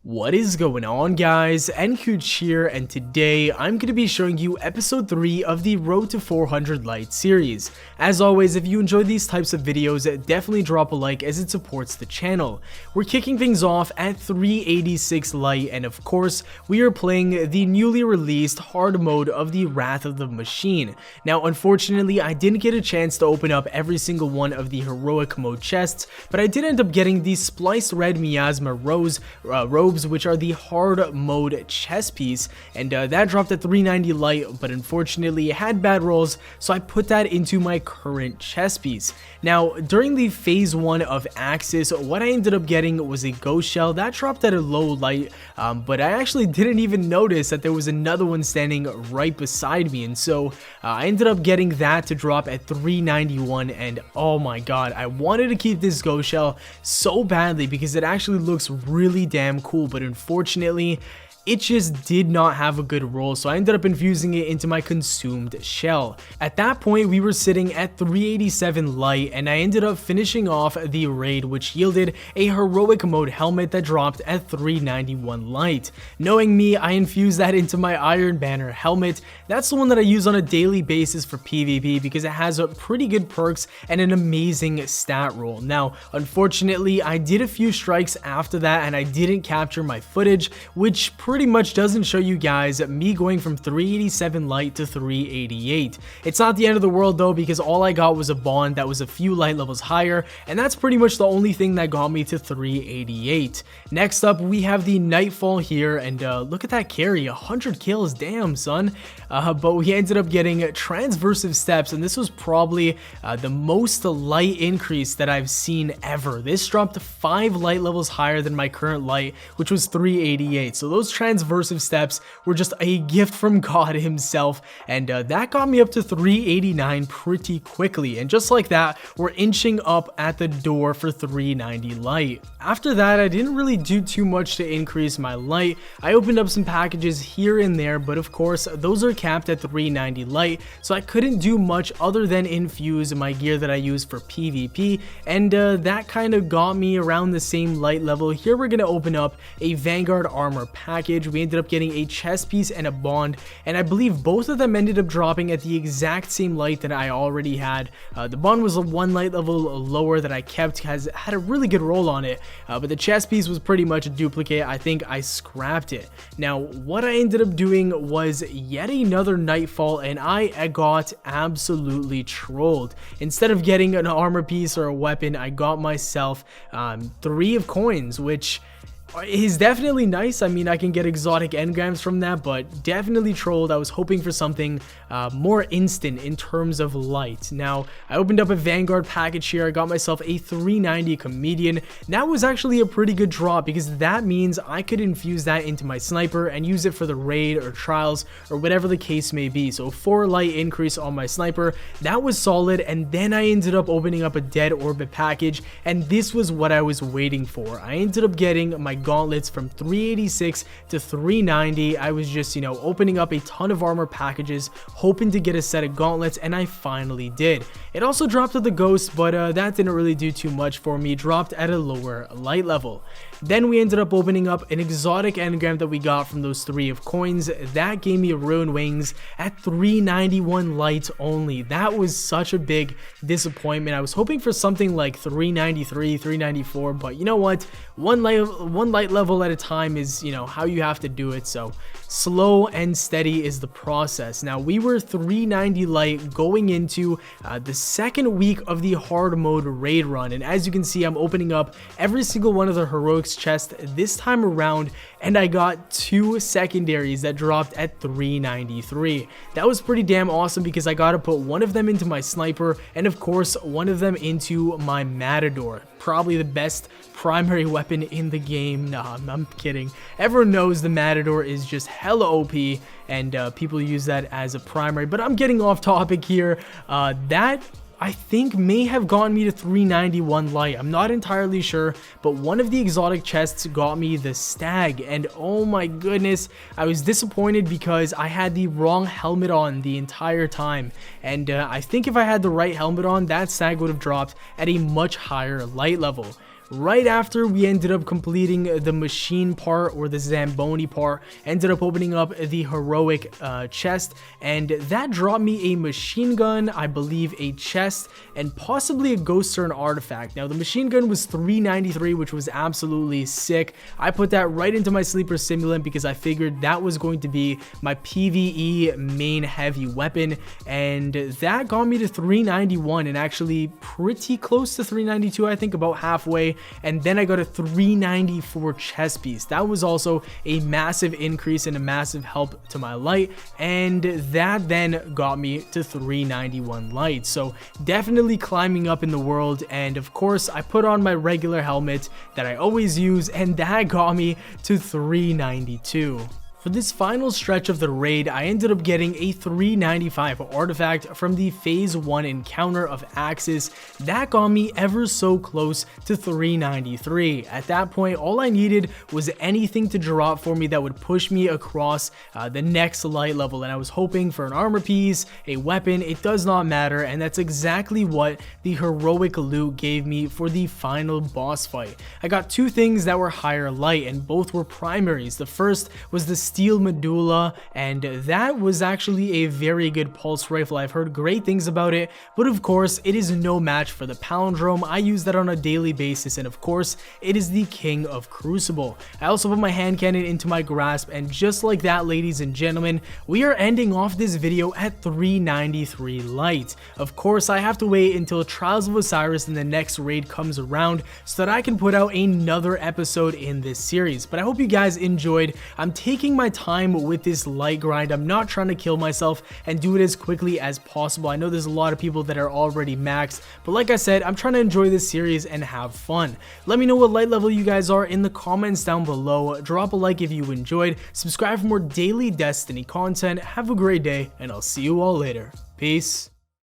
What is going on, guys? nKuch here, and today I'm going to be showing you episode 3 of the Road to 400 Light series. As always, if you enjoy these types of videos, definitely drop a like as it supports the channel. We're kicking things off at 386 Light, and of course, we are playing the newly released hard mode of the Wrath of the Machine. Now, unfortunately, I didn't get a chance to open up every single one of the heroic mode chests, but I did end up getting the spliced red miasma robes, which are the hard mode chest piece, and that dropped at 390 light, but unfortunately it had bad rolls, so I put that into my current chest piece. Now, during the phase 1 of Axis, what I ended up getting was a ghost shell that dropped at a low light, but I actually didn't even notice that there was another one standing right beside me, and so I ended up getting that to drop at 391, and oh my god, I wanted to keep this ghost shell so badly because it actually looks really damn cool, but unfortunately it just did not have a good roll, so I ended up infusing it into my consumed shell. At that point, we were sitting at 387 light, and I ended up finishing off the raid, which yielded a heroic mode helmet that dropped at 391 light. Knowing me, I infused that into my Iron Banner helmet. That's the one that I use on a daily basis for PvP because it has a pretty good perks and an amazing stat roll. Now, unfortunately, I did a few strikes after that and I didn't capture my footage, which pretty much doesn't show you guys me going from 387 light to 388. It's not the end of the world though, because all I got was a bond that was a few light levels higher, and that's pretty much the only thing that got me to 388. Next up, we have the Nightfall here, and look at that carry, 100 kills, damn son. But we ended up getting transversive steps, and this was probably the most light increase that I've seen ever. This dropped 5 light levels higher than my current light, which was 388. So those transversive steps were just a gift from God himself, and that got me up to 389 pretty quickly, and just like that, we're inching up at the door for 390 light. After that, I didn't really do too much to increase my light. I opened up some packages here and there, but of course those are capped at 390 light, so I couldn't do much other than infuse my gear that I use for PvP, and that kind of got me around the same light level. Here we're gonna open up a Vanguard armor package. We ended up getting a chest piece and a bond, and I believe both of them ended up dropping at the exact same light that I already had. The bond was a 1 light level lower that I kept, had a really good roll on it, but the chest piece was pretty much a duplicate. I think I scrapped it. Now, what I ended up doing was yet another Nightfall, and I got absolutely trolled. Instead of getting an armor piece or a weapon, I got myself 3 of coins, which is definitely nice. I mean, I can get exotic engrams from that, but definitely trolled. I was hoping for something more instant in terms of light. Now, I opened up a Vanguard package here. I got myself a 390 Comedian. That was actually a pretty good drop because that means I could infuse that into my sniper and use it for the raid or trials or whatever the case may be. So 4 light increase on my sniper. That was solid, and then I ended up opening up a Dead Orbit package, and this was what I was waiting for. I ended up getting my gauntlets from 386 to 390. I was just, opening up a ton of armor packages, hoping to get a set of gauntlets, and I finally did. It also dropped to the ghost, but that didn't really do too much for me. Dropped at a lower light level. Then we ended up opening up an exotic engram that we got from those 3 of coins. That gave me Ruined Wings at 391 light only. That was such a big disappointment. I was hoping for something like 393, 394, but you know what? One light level at a time is, how you have to do it. So slow and steady is the process. Now, we were 390 light going into the second week of the hard mode raid run, and as you can see, I'm opening up every single one of the heroics chest this time around, and I got 2 secondaries that dropped at 393. That was pretty damn awesome because I got to put one of them into my sniper and of course one of them into my Matador. Probably the best primary weapon in the game. Nah, I'm kidding. Everyone knows the Matador is just hella OP, and people use that as a primary, but I'm getting off topic here. That I think may have gotten me to 391 light. I'm not entirely sure, but one of the exotic chests got me the stag, and oh my goodness, I was disappointed because I had the wrong helmet on the entire time, and I think if I had the right helmet on, that stag would have dropped at a much higher light level. right after we ended up completing the machine part, or the Zamboni part, ended up opening up the heroic chest, and that dropped me a machine gun, I believe a chest, and possibly a ghost turn artifact. Now the machine gun was 393, which was absolutely sick. I put that right into my sleeper simulant because I figured that was going to be my PvE main heavy weapon, and that got me to 391, and actually pretty close to 392, I think about halfway. And then I got a 394 chest piece. That was also a massive increase and a massive help to my light, and that then got me to 391 light. So definitely climbing up in the world. And of course I put on my regular helmet that I always use, and that got me to 392. For this final stretch of the raid, I ended up getting a 395 artifact from the phase 1 encounter of Axis. That got me ever so close to 393. At that point, all I needed was anything to drop for me that would push me across the next light level, and I was hoping for an armor piece, a weapon, it does not matter, and that's exactly what the heroic loot gave me for the final boss fight. I got two things that were higher light, and both were primaries. The first was the steel medulla, and that was actually a very good pulse rifle. I've heard great things about it, but of course it is no match for the palindrome. I use that on a daily basis, and of course it is the king of crucible. I also put my hand cannon into my grasp, and just like that, ladies and gentlemen, we are ending off this video at 393 light. Of course I have to wait until Trials of Osiris and the next raid comes around so that I can put out another episode in this series, but I hope you guys enjoyed. I'm taking my time with this light grind. I'm not trying to kill myself and do it as quickly as possible. I know there's a lot of people that are already maxed, but like I said, I'm trying to enjoy this series and have fun. Let me know what light level you guys are in the comments down below. Drop a like if you enjoyed, subscribe for more daily Destiny content. Have a great day, and I'll see you all later. Peace.